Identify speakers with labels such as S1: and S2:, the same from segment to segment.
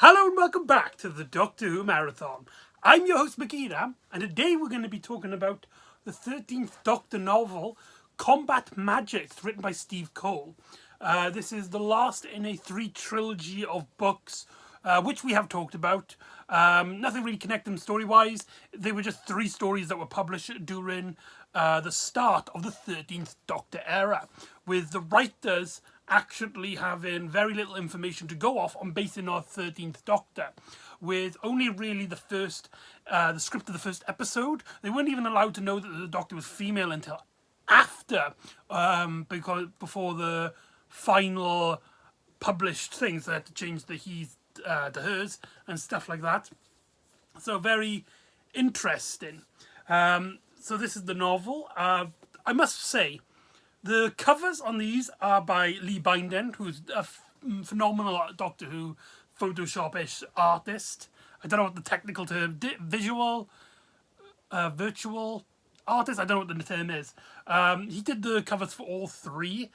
S1: Hello and welcome back to the Doctor Who Marathon. I'm your host McEdam, and today we're going to be talking about the 13th Doctor novel, Combat Magics, written by Steve Cole. This is the last in a trilogy of books, which we have talked about. Nothing really connected them story-wise. They were just three stories that were published during the start of the 13th Doctor era, with the writers actually having very little information to go off on basing our 13th Doctor, with only really the script of the first episode. They weren't even allowed to know that the Doctor was female until after, before the final published things. They had to change the he's to hers and stuff like that. So very interesting. So this is the novel. I must say, the covers on these are by Lee Binden, who's a phenomenal Doctor Who Photoshop-ish artist. I don't know what the technical term, virtual artist, I don't know what the term is. He did the covers for all three,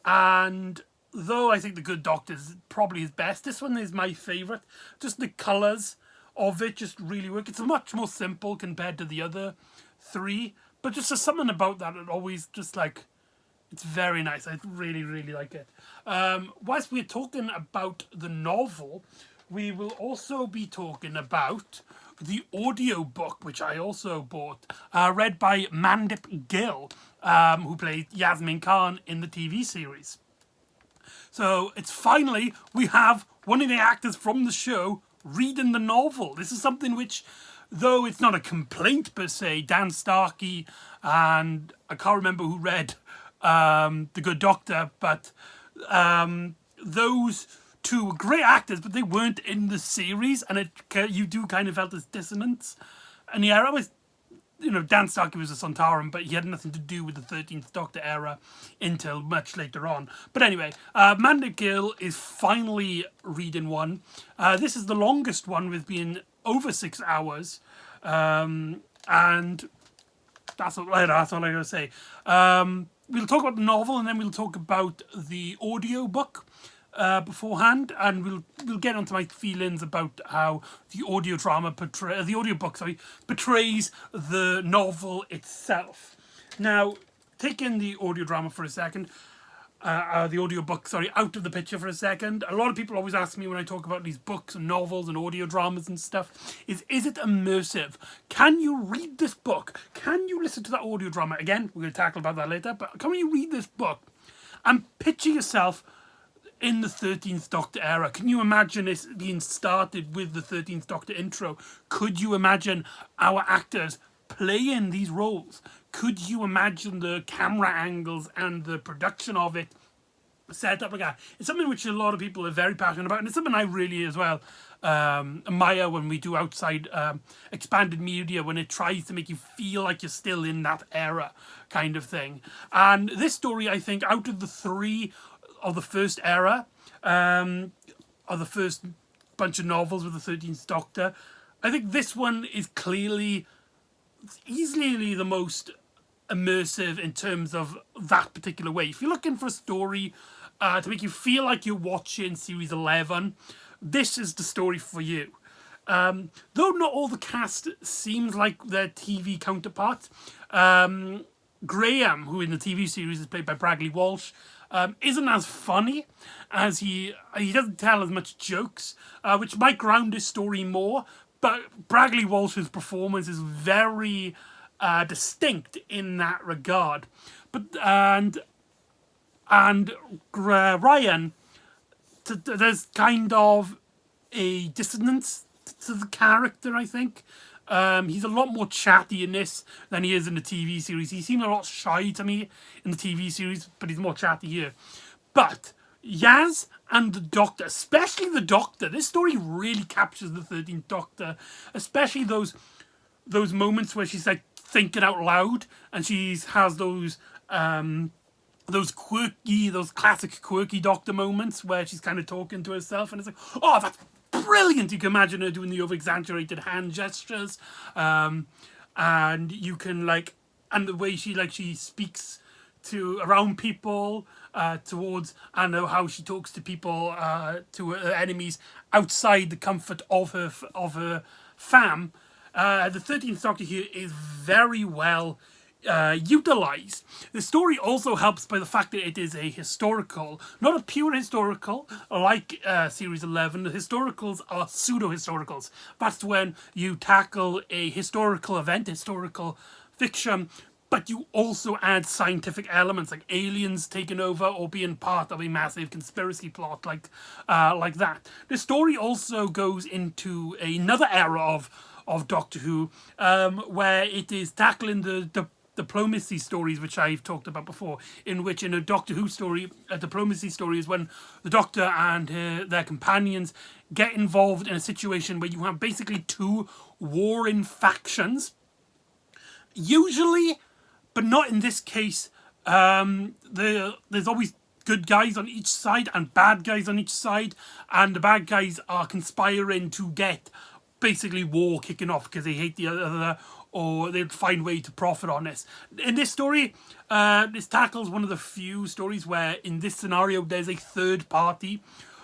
S1: and though I think The Good Doctor is probably his best, this one is my favourite. Just the colours of it just really work. It's much more simple compared to the other three, but just there's something about that always just like, it's very nice. I really, really like it. Whilst we're talking about the novel, we will also be talking about the audio book, which I also bought, read by Mandip Gill, who played Yasmin Khan in the TV series. So it's finally, we have one of the actors from the show reading the novel. This is something which, though it's not a complaint per se, Dan Starkey and I can't remember who read The Good Doctor, but those two were great actors, but they weren't in the series, and you do kind of felt this dissonance. And yeah, I was, Dan Starkey was a Sontaran, but he had nothing to do with the 13th Doctor era until much later on. But anyway, Mandip Gill is finally reading one. This is the longest one, with being over 6 hours, and that's all I gotta say. We'll talk about the novel, and then we'll talk about the audio book beforehand, and we'll get onto my feelings about how the audio book portrays the novel itself. Now, taking the audio drama for a second, the audio book, out of the picture for a second. A lot of people always ask me when I talk about these books and novels and audio dramas and stuff, is it immersive? Can you read this book? Can you listen to that audio drama? Again, we're going to tackle about that later, but can you read this book and picture yourself in the 13th Doctor era? Can you imagine it being started with the 13th Doctor intro? Could you imagine our actors playing these roles? Could you imagine the camera angles and the production of it set up like that? It's something which a lot of people are very passionate about, and it's something I really as well admire when we do outside expanded media, when it tries to make you feel like you're still in that era kind of thing. And this story, I think, out of the three of the first era, of the first bunch of novels with the 13th Doctor, I think this one is easily the most immersive in terms of that particular way. If you're looking for a story to make you feel like you're watching series 11, this is the story for you. Though not all the cast seems like their TV counterparts, Graham, who in the TV series is played by Bradley Walsh, isn't as funny, as he doesn't tell as much jokes, which might ground his story more, but Bradley Walsh's performance is very distinct in that regard. But and Ryan, there's kind of a dissonance to the character, I think. He's a lot more chatty in this than he is in the TV series. He seemed a lot shy to me in the TV series, but he's more chatty here. But Yaz and the Doctor, especially the Doctor, this story really captures the 13th Doctor, especially those moments where she's like thinking out loud, and she has those classic quirky Doctor moments where she's kind of talking to herself, and it's like, oh, that's brilliant. You can imagine her doing the over-exaggerated hand gestures, and you can and the way she speaks to around people, towards, and how she talks to people, to her enemies, outside the comfort of her fam. The 13th Doctor here is very well utilized. The story also helps by the fact that it is a historical, not a pure historical like Series 11. The historicals are pseudo-historicals. That's when you tackle a historical event, historical fiction, but you also add scientific elements like aliens taking over or being part of a massive conspiracy plot like that. The story also goes into another era of Doctor Who, where it is tackling the diplomacy stories, which I've talked about before, in which in a Doctor Who story, a diplomacy story is when the Doctor and their companions get involved in a situation where you have basically two warring factions, usually, but not in this case. There's always good guys on each side and bad guys on each side, and the bad guys are conspiring to get basically war kicking off because they hate the other, or they'll find a way to profit on this. In this story, this tackles one of the few stories where in this scenario there's a third party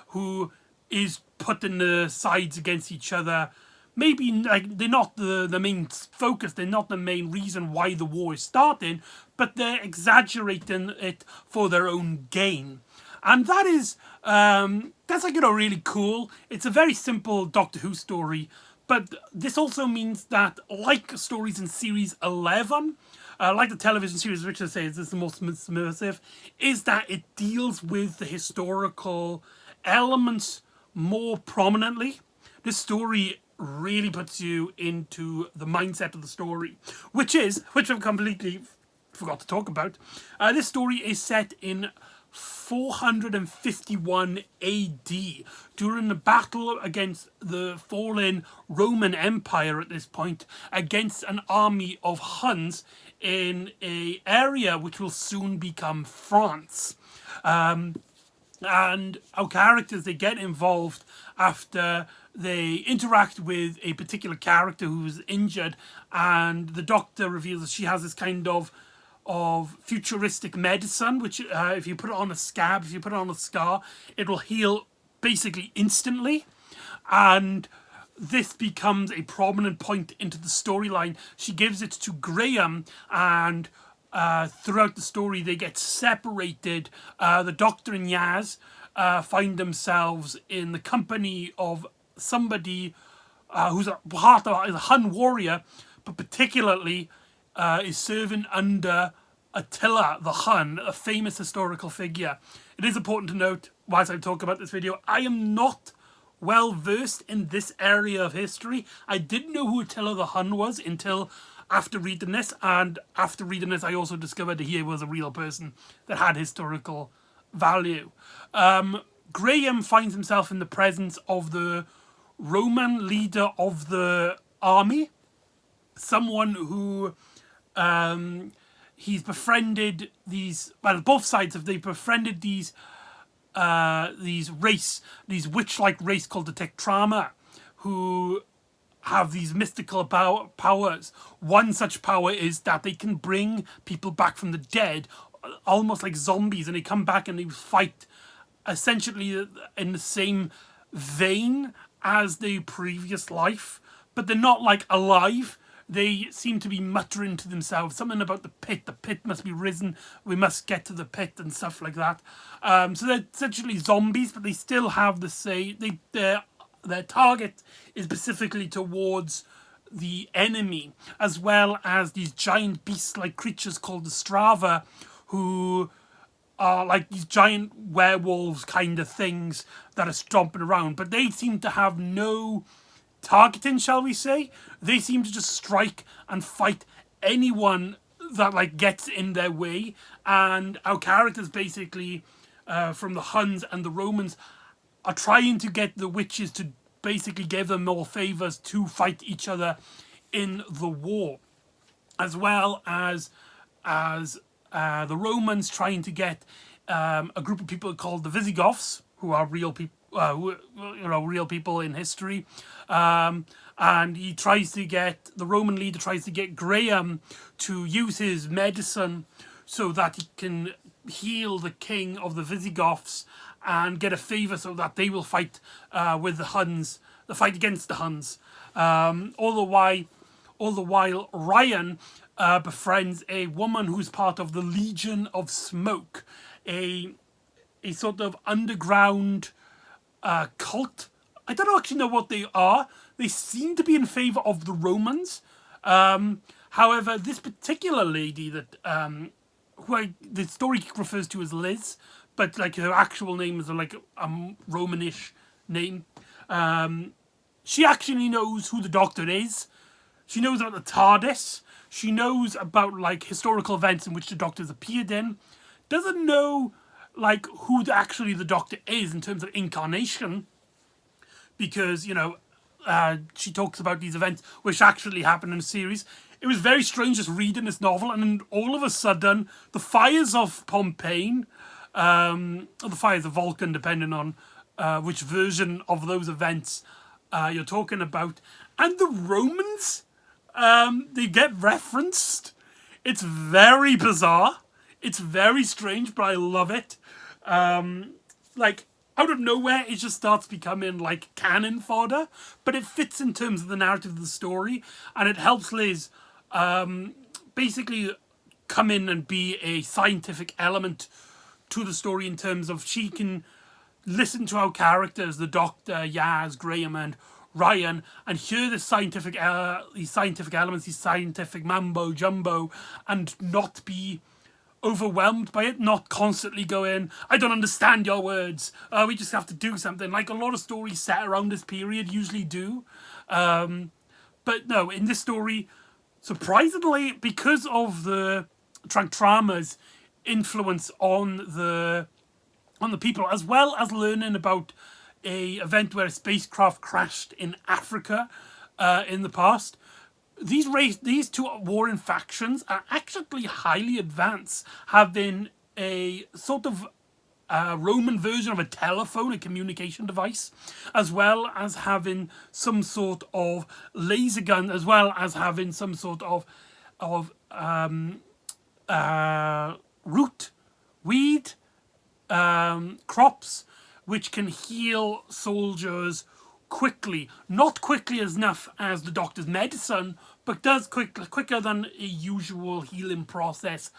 S1: who is putting the sides against each other. Maybe like they're not the main focus, they're not the main reason why the war is starting, but they're exaggerating it for their own gain. And that is, that's like, really cool. It's a very simple Doctor Who story, but this also means that, like stories in Series 11, like the television series, which I say is the most immersive, is that it deals with the historical elements more prominently. This story really puts you into the mindset of the story, which I've completely forgot to talk about. This story is set in 451 AD, during the battle against the fallen Roman Empire at this point, against an army of Huns in an area which will soon become France. And our characters, they get involved after they interact with a particular character who's injured, and the Doctor reveals that she has this kind of futuristic medicine, which if you put it on a scab, if you put it on a scar, it will heal basically instantly. And this becomes a prominent point into the storyline. She gives it to Graham, and throughout the story they get separated. The Doctor and Yaz find themselves in the company of somebody who's a Hun warrior, but particularly is serving under Attila the Hun, a famous historical figure. It is important to note, whilst I talk about this video, I am not well versed in this area of history. I didn't know who Attila the Hun was until after reading this, and after reading this I also discovered that he was a real person that had historical value. Graham finds himself in the presence of the Roman leader of the army, someone who he's befriended these, well, both sides have, they befriended these witch-like race called the Tektrama, who have these mystical powers. One such power is that they can bring people back from the dead, almost like zombies, and they come back and they fight essentially in the same vein as the previous life, but they're not like alive. They seem to be muttering to themselves something about the pit must be risen, we must get to the pit, and stuff like that. So they're essentially zombies, but they still have the same, their target is specifically towards the enemy, as well as these giant beast-like creatures called the Strava, who are like these giant werewolves kind of things that are stomping around, but they seem to have no targeting, shall we say. They seem to just strike and fight anyone that like gets in their way, and our characters basically from the Huns and the Romans are trying to get the witches to basically give them more favors to fight each other in the war, as well as the Romans trying to get a group of people called the Visigoths, who are real people, real people in history, and the Roman leader tries to get Graham to use his medicine so that he can heal the king of the Visigoths and get a favour so that they will fight with the Huns, the fight against the Huns. All the while Ryan befriends a woman who's part of the Legion of Smoke, a sort of underground cult. I don't actually know what they are. They seem to be in favour of the Romans. However, this particular lady that the story refers to as Liz, but like her actual name is like a Romanish name. She actually knows who the Doctor is. She knows about the TARDIS. She knows about like historical events in which the Doctor's appeared in. Doesn't know like who actually the Doctor is in terms of incarnation, because she talks about these events which actually happened in the series. It was very strange just reading this novel, and then all of a sudden, the fires of Pompeii, or the fires of Vulcan, depending on which version of those events you're talking about, and the Romans, they get referenced. It's very bizarre. It's very strange, but I love it. Like, out of nowhere, it just starts becoming like cannon fodder, but it fits in terms of the narrative of the story, and it helps Liz basically come in and be a scientific element to the story in terms of she can listen to our characters, the Doctor, Yaz, Graham, and Ryan, and hear the these scientific elements, these scientific mambo jumbo, and not be overwhelmed by it, not constantly going, I don't understand your words, we just have to do something, like a lot of stories set around this period usually do. But no, in this story, surprisingly, because of the Trama's influence on the people, as well as learning about a event where a spacecraft crashed in Africa in the past, these two warring factions are actually highly advanced, having a sort of Roman version of a telephone, a communication device, as well as having some sort of laser gun, as well as having some sort of root, weed, crops, which can heal soldiers quickly. Not quickly enough as the Doctor's medicine, but does quicker than a usual healing process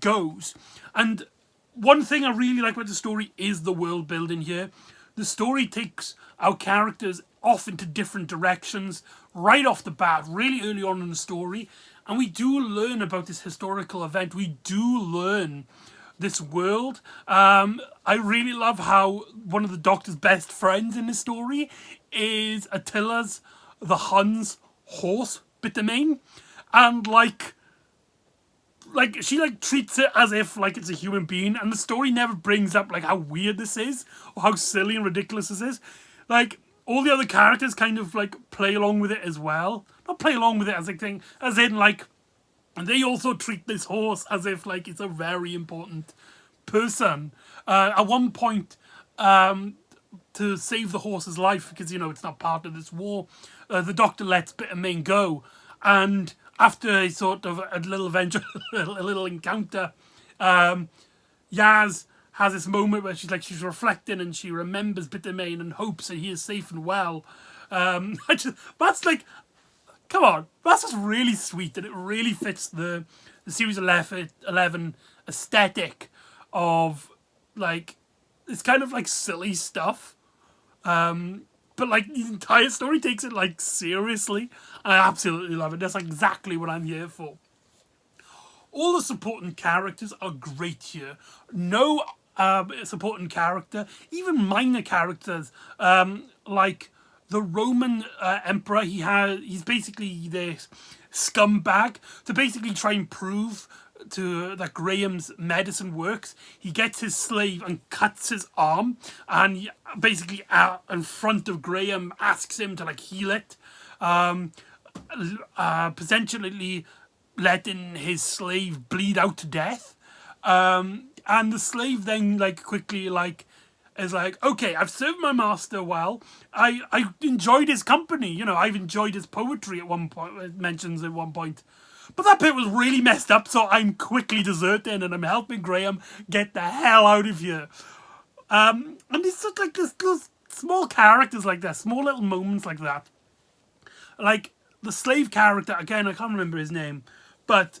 S1: goes. And one thing I really like about the story is the world building here. The story takes our characters off into different directions right off the bat, really early on in the story. And we do learn about this historical event. We do learn this world. I really love how one of the Doctor's best friends in this story is Attila's, the Hun's horse, Bittermane. And like she like treats it as if like it's a human being, and the story never brings up like how weird this is or how silly and ridiculous this is. Like, all the other characters kind of like play along with it as well. Not play along with it as a thing, as in like, and they also treat this horse as if like it's a very important person. At one point, to save the horse's life, because it's not part of this war, the Doctor lets Bittermane go, and after a sort of a little adventure, a little encounter, Yaz has this moment where she's reflecting and she remembers Bittermane and hopes that he is safe and well. That's like, come on, that's just really sweet, and it really fits the series 11 aesthetic of like, it's kind of like silly stuff. But like the entire story takes it like seriously. I absolutely love it. That's exactly what I'm here for. All the supporting characters are great here. No supporting character, even minor characters, like the Roman emperor. He's basically this scumbag to basically try and prove that Graham's medicine works. He gets his slave and cuts his arm, and basically in front of Graham asks him to like heal it, potentially letting his slave bleed out to death. And the slave then like quickly like is like, okay, I've served my master well. I enjoyed his company. I've enjoyed his poetry at one point. It mentions at one point. But that bit was really messed up, so I'm quickly deserting and I'm helping Graham get the hell out of here. And it's just like this, those small characters like that, small little moments like that. Like the slave character, again, I can't remember his name, but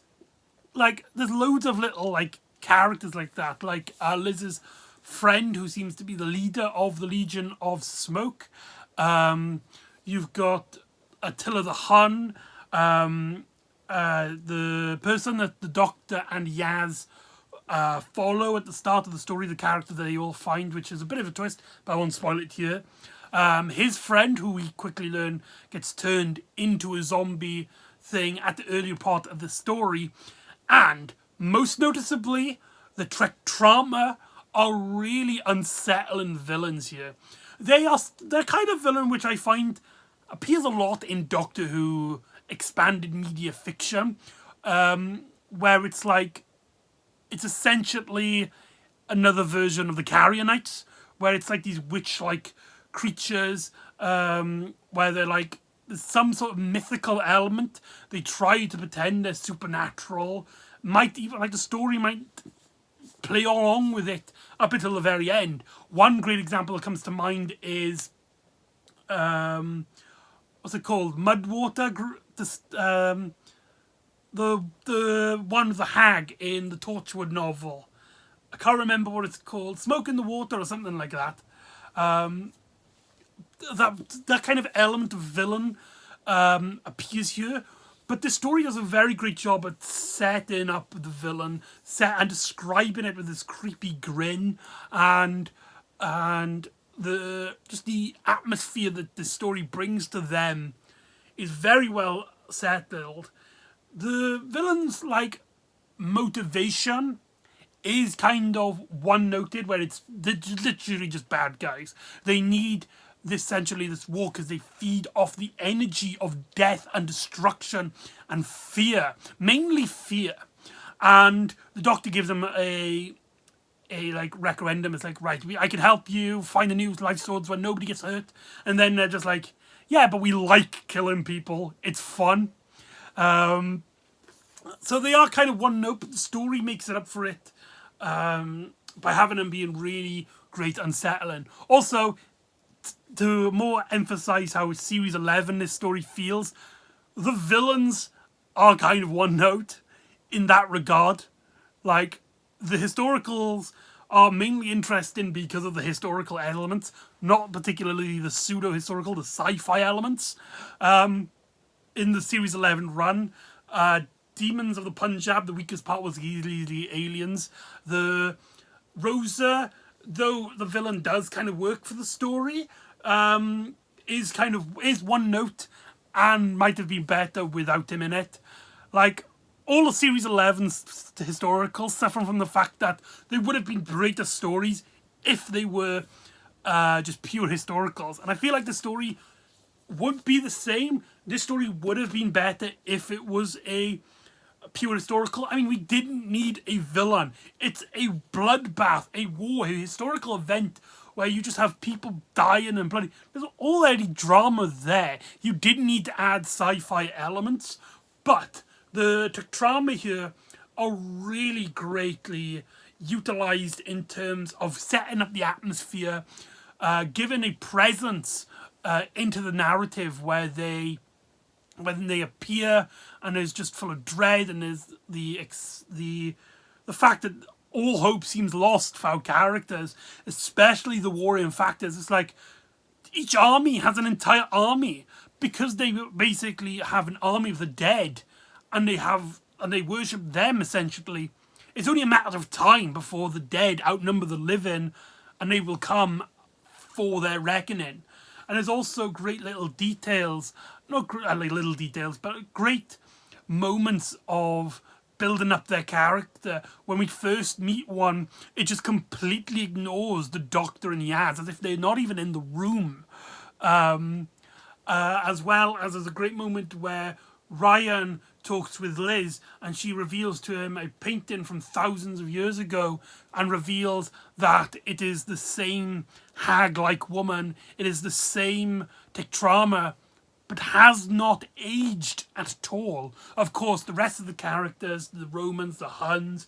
S1: like there's loads of little like characters like that. Like Liz's friend, who seems to be the leader of the Legion of Smoke. You've got Attila the Hun, the person that the Doctor and Yaz follow at the start of the story, the character that they all find, which is a bit of a twist, but I won't spoil it here. His friend, who we quickly learn gets turned into a zombie thing at the earlier part of the story. And most noticeably, the Trek Trauma are really unsettling villains here. They're kind of villain which I find appears a lot in Doctor Who expanded media fiction, where it's like it's essentially another version of the Carrionites, where it's like these witch-like creatures, where they're like there's some sort of mythical element. They try to pretend they're supernatural. Might even like the story might play along with it up until the very end. One great example that comes to mind is what's it called? Mudwater. The one with the hag in the Torchwood novel. I can't remember what it's called. Smoke in the Water or something like that. That kind of element of villain appears here. But the story does a very great job at setting up the villain, and describing it with this creepy grin, and the atmosphere that the story brings to them is very well settled. The villain's like motivation is kind of one-noted, where it's literally just bad guys. They need essentially this war because they feed off the energy of death and destruction and fear, mainly fear. And the Doctor gives them a like referendum. It's like, right, I can help you find the new life swords where nobody gets hurt. And then they're just like, yeah, but we like killing people. It's fun. So they are kind of one note, but the story makes it up for it by having them being really great, unsettling. Also, to more emphasize how series 11 this story feels, the villains are kind of one note in that regard. Like, the historicals are mainly interesting because of the historical elements, not particularly the pseudo-historical, the sci-fi elements. In the series 11 run, Demons of the Punjab, the weakest part was easily the aliens. The Rosa, though the villain does kind of work for the story, is one note and might have been better without him in it. Like, all the series 11's historicals suffer from the fact that they would have been greater stories if they were just pure historicals. And I feel like the story would be the same. This story would have been better if it was a pure historical. I mean, we didn't need a villain. It's a bloodbath, a war, a historical event where you just have people dying and bloody. There's already drama there. You didn't need to add sci-fi elements, but the drama here are really greatly utilized in terms of setting up the atmosphere, giving a presence into the narrative when they appear, and there's just full of dread, and there's the fact that all hope seems lost for our characters, especially the warring factors. It's like each army has an entire army because they basically have an army of the dead, and they worship them essentially. It's only a matter of time before the dead outnumber the living, and they will come for their reckoning. And there's also great little details, not like little details, but great moments of building up their character. When we first meet one, it just completely ignores the Doctor and Yaz, as if they're not even in the room. As well as there's a great moment where Ryan talks with Liz, and she reveals to him a painting from thousands of years ago, and reveals that it is the same hag-like woman. It is the same Tektrama but has not aged at all. Of course, the rest of the characters, the Romans, the Huns,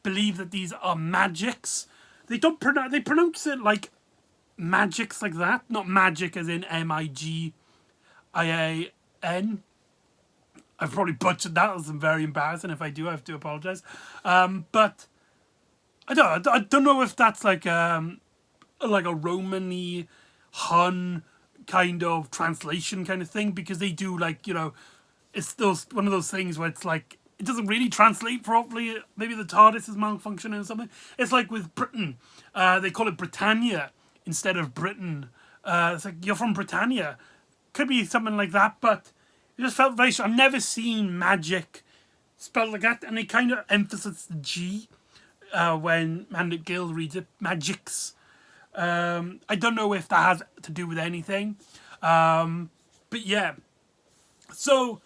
S1: believe that these are magics. They don't pronounce. They pronounce it like magics, like that, not magic as in Magian. I've probably butchered that. That's very embarrassing. If I do, I have to apologize. But I don't know if that's like a Romany Hun kind of translation kind of thing, because they do, like, it's one of those things where it's like it doesn't really translate properly. Maybe the TARDIS is malfunctioning or something. It's like with Britain, they call it Britannia instead of Britain. It's like, you're from Britannia. Could be something like that, but it just felt very strange. I've never seen magic spelled like that, and they kind of emphasize the G when Mandip Gill reads it, magics. I don't know if that has to do with anything, but yeah. So,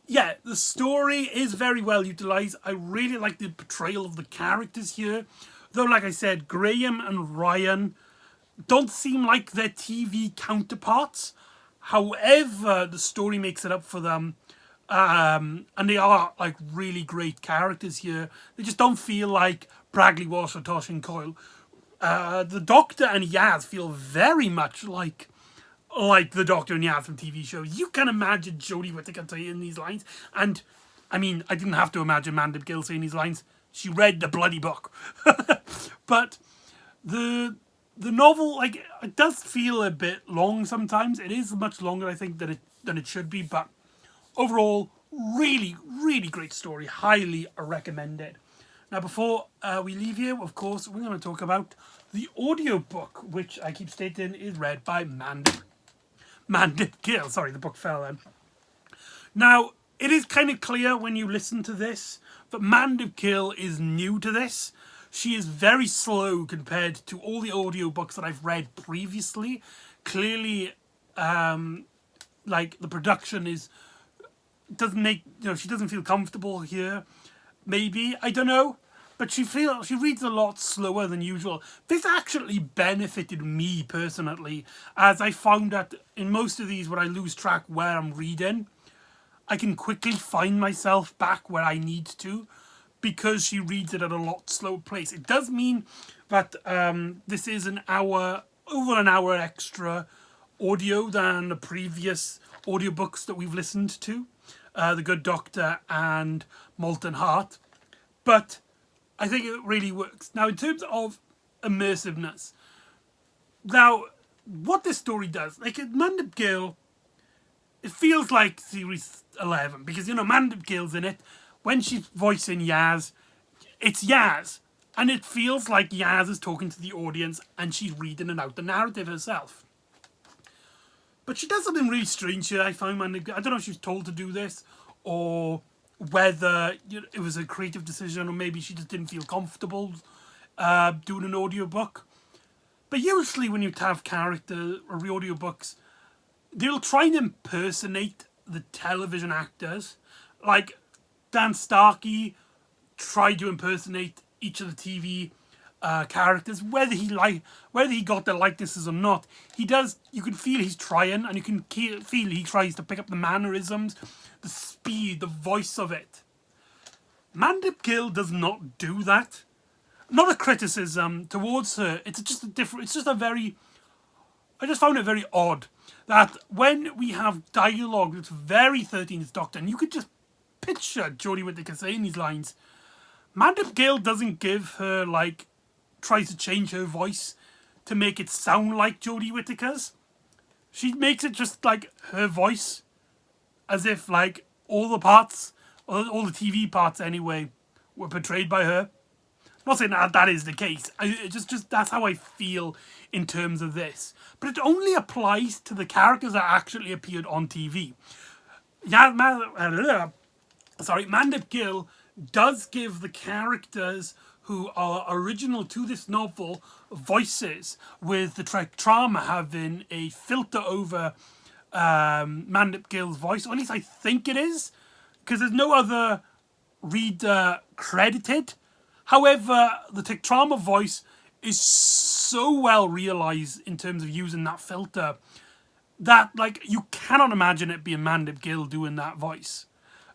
S1: yeah, the story is very well utilised. I really like the portrayal of the characters here, though, like I said, Graham and Ryan don't seem like their TV counterparts. However, the story makes it up for them. And they are, like, really great characters here. They just don't feel like Bragley Walsh or Toshin Coyle. The Doctor and Yaz feel very much like the Doctor and Yaz from TV shows. You can imagine Jodie Whittaker saying these lines. And, I mean, I didn't have to imagine Mandip Gill saying these lines. She read the bloody book. But the novel, like, it does feel a bit long sometimes. It is much longer, I think, than it should be. But overall, really, really great story. Highly recommended. Now, before we leave here, of course, we're going to talk about the audiobook, which I keep stating is read by Mandip Gill. Sorry, the book fell then. Now, it is kind of clear when you listen to this that Mandip Gill is new to this. She is very slow compared to all the audiobooks that I've read previously. Clearly, like, the production doesn't make, she doesn't feel comfortable here. Maybe, I don't know. But she reads a lot slower than usual. This actually benefited me personally, as I found that in most of these, when I lose track where I'm reading, I can quickly find myself back where I need to, because she reads it at a lot slower pace. It does mean that this is over an hour extra audio than the previous audiobooks that we've listened to, The Good Doctor and Molten Heart. But I think it really works. Now, in terms of immersiveness, now, what this story does, like, Mandip Gill, it feels like Series 11, because, Mandip Gill's in it. When she's voicing Yaz, it's Yaz. And it feels like Yaz is talking to the audience and she's reading out the narrative herself. But she does something really strange here, I find. I don't know if she was told to do this, or whether it was a creative decision, or maybe she just didn't feel comfortable doing an audiobook. But usually when you have character or audiobooks, they'll try and impersonate the television actors. Like, Dan Starkey tried to impersonate each of the TV characters, whether he got their likenesses or not. He does. You can feel he's trying, and you can feel he tries to pick up the mannerisms, the speed, the voice of it. Mandip Gill does not do that. Not a criticism towards her. It's just a very. I just found it very odd that when we have dialogue that's very 13th Doctor, and you could just picture Jodie Whittaker saying these lines, Mandip Gill doesn't give her, like, tries to change her voice to make it sound like Jodie Whittaker's. She makes it just like her voice, as if, like, all the parts, all the TV parts anyway, were portrayed by her. I'm not saying that is the case. Just that's how I feel in terms of this. But it only applies to the characters that actually appeared on TV. Mandip Gill does give the characters who are original to this novel voices, with the Trek-Trauma having a filter over Mandip Gill's voice, or at least I think it is, because there's no other reader credited. However, the Trek-Trauma voice is so well realised in terms of using that filter. that, like, you cannot imagine it being Mandip Gill doing that voice.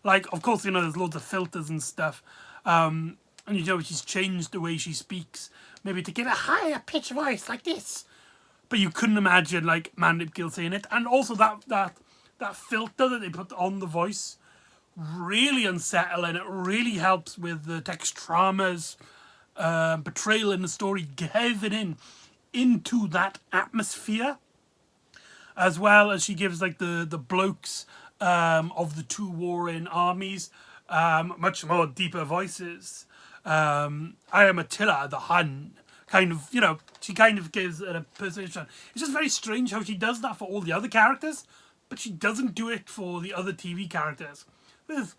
S1: Like, of course, there's loads of filters and stuff. And she's changed the way she speaks, maybe to give a higher pitch voice like this. But you couldn't imagine, like, Mandip Gill saying it. And also that filter that they put on the voice, really unsettling. It really helps with the Textrama's portrayal in the story, giving into that atmosphere, as well as she gives, like, the blokes of the two warring armies much more deeper voices. I am Attila the Hun. Kind of, she kind of gives it a position. It's just very strange how she does that for all the other characters, but she doesn't do it for the other TV characters. With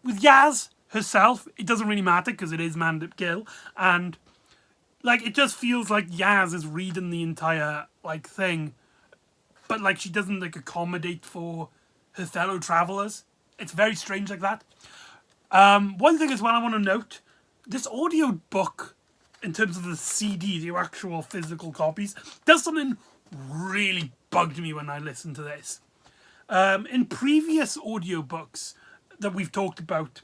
S1: Yaz herself, it doesn't really matter because it is Mandip Gill, and, like, it just feels like Yaz is reading the entire, like, thing, but, like, she doesn't, like, accommodate for her fellow travelers. It's very strange like that. One thing as well I want to note, this audio book, in terms of the CD, the actual physical copies, does something really bugged me when I listened to this. In previous audiobooks that we've talked about,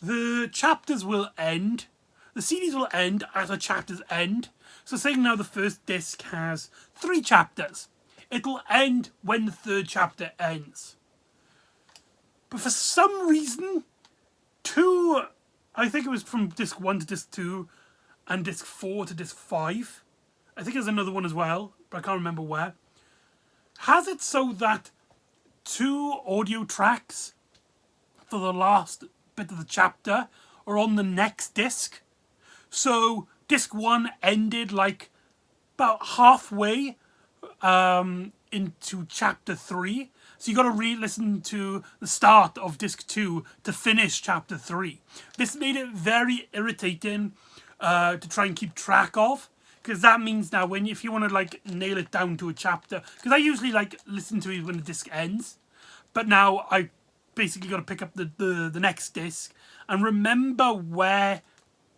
S1: the chapters will end. The CDs will end at a chapter's end. So saying now the first disc has 3 chapters, it'll end when the 3rd chapter ends. But for some reason, I think it was from disc 1 to disc 2, and disc 4 to disc 5. I think there's another one as well, but I can't remember where. Has it so that 2 audio tracks for the last bit of the chapter are on the next disc. So disc 1 ended, like, about halfway into chapter 3. So you got to re-listen to the start of disc 2 to finish chapter 3. This made it very irritating to try and keep track of, because that means now if you want to, like, nail it down to a chapter, because I usually, like, listen to it when the disc ends, but now I basically got to pick up the next disc and remember where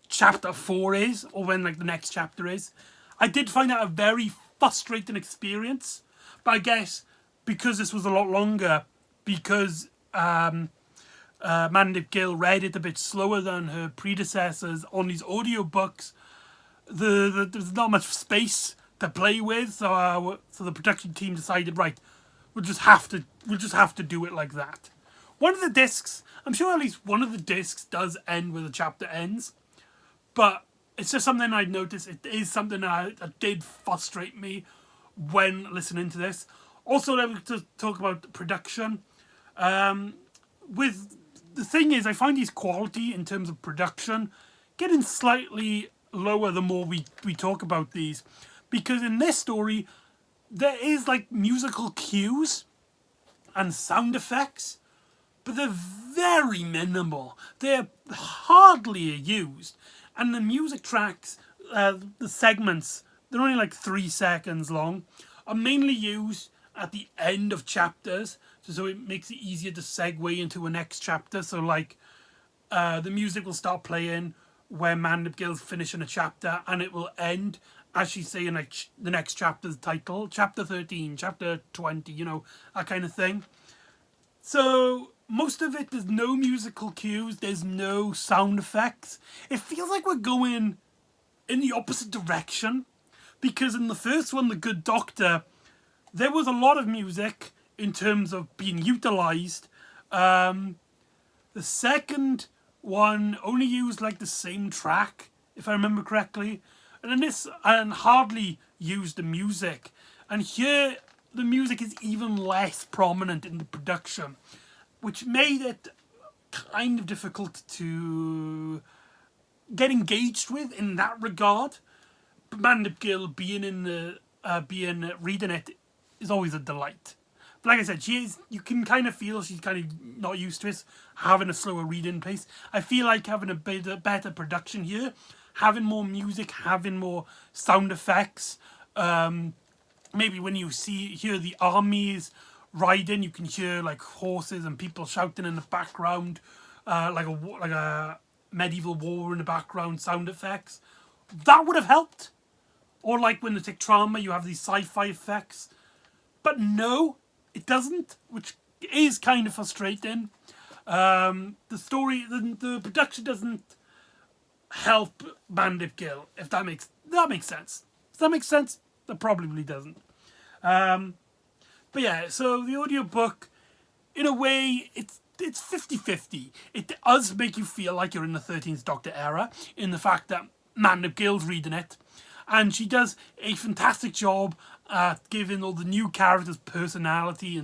S1: chapter 4 is, or when, like, the next chapter is. I did find that a very frustrating experience, but I guess because this was a lot longer, because Mandip Gill read it a bit slower than her predecessors on these audiobooks, there's not much space to play with, so the production team decided, right, we'll just have to do it like that. One of the discs, I'm sure at least one of the discs does end where the chapter ends, but it's just something I'd noticed. It is something that did frustrate me when listening to this. Also, let me just talk about production. With the thing is, I find his quality in terms of production getting slightly lower the more we talk about these, because in this story there is, like, musical cues and sound effects, but they're very minimal. They're hardly used, and the music tracks, the segments, they're only like 3 seconds long, are mainly used at the end of chapters, so it makes it easier to segue into a next chapter. So, like, the music will start playing when Mandip Gill's finishing a chapter, and it will end as she's saying, like, the next chapter's title, chapter 13, chapter 20, that kind of thing. So most of it, there's no musical cues, there's no sound effects. It feels like we're going in the opposite direction, because in the first one, The Good Doctor, there was a lot of music in terms of being utilised. The second one only used, like, the same track, if I remember correctly, and in this, and hardly used the music. And here, the music is even less prominent in the production, which made it kind of difficult to get engaged with in that regard. But Mandip Gill reading it is always a delight. But like I said, you can kind of feel she's kind of not used to it, having a slower reading pace. I feel like having a better production here, having more music, having more sound effects. Maybe when you hear the armies riding, you can hear, like, horses and people shouting in the background, like a medieval war in the background, sound effects. That would have helped. Or, like, when the Tiktrama, you have these sci-fi effects. But no, it doesn't, which is kind of frustrating. The story, the production doesn't help Bandit Gill, if that makes sense. Does that make sense? That probably doesn't. But yeah, so the audiobook, in a way, it's 50-50. It does make you feel like you're in the 13th Doctor era, in the fact that Mandip Gill's reading it, and she does a fantastic job at giving all the new characters personality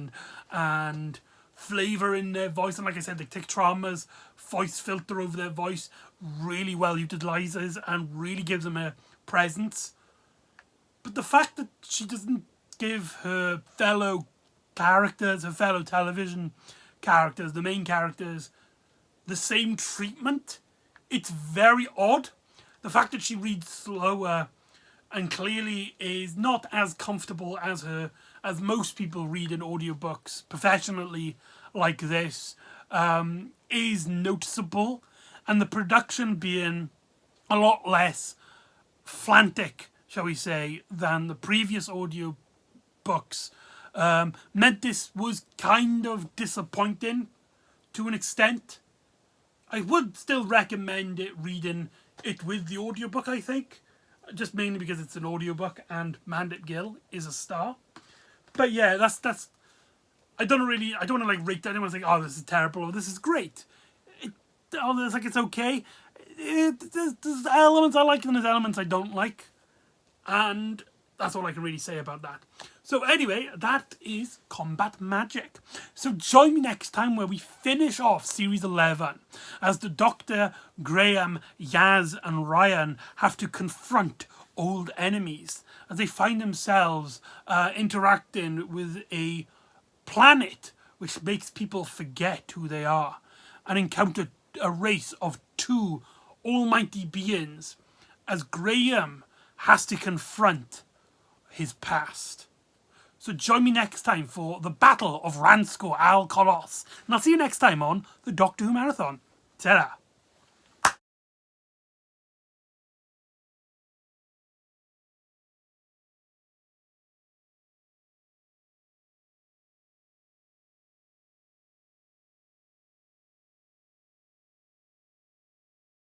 S1: and flavour in their voice. And like I said, the Tick Trauma's voice filter over their voice really well utilises and really gives them a presence. But the fact that she doesn't give her fellow characters, her fellow television characters, the main characters, the same treatment, it's very odd. The fact that she reads slower and clearly is not as comfortable as most people read in audiobooks professionally like this, is noticeable, and the production being a lot less frantic, shall we say, than the previous audio books, meant this was kind of disappointing to an extent. I would still recommend reading it with the audiobook, I think, just mainly because it's an audiobook and Mandip Gill is a star. But yeah, that's I don't want to like rate anyone saying, oh, this is terrible or this is great. It's okay. There's elements I like and there's elements I don't like. And that's all I can really say about that. So anyway, that is Combat Magic. So join me next time where we finish off Series 11 as the Doctor, Graham, Yaz and Ryan have to confront old enemies as they find themselves interacting with a planet which makes people forget who they are and encounter a race of two almighty beings as Graham has to confront his past. So join me next time for the Battle of Ranskoor Al Kolos. And I'll see you next time on the Doctor Who Marathon. Ta-ra!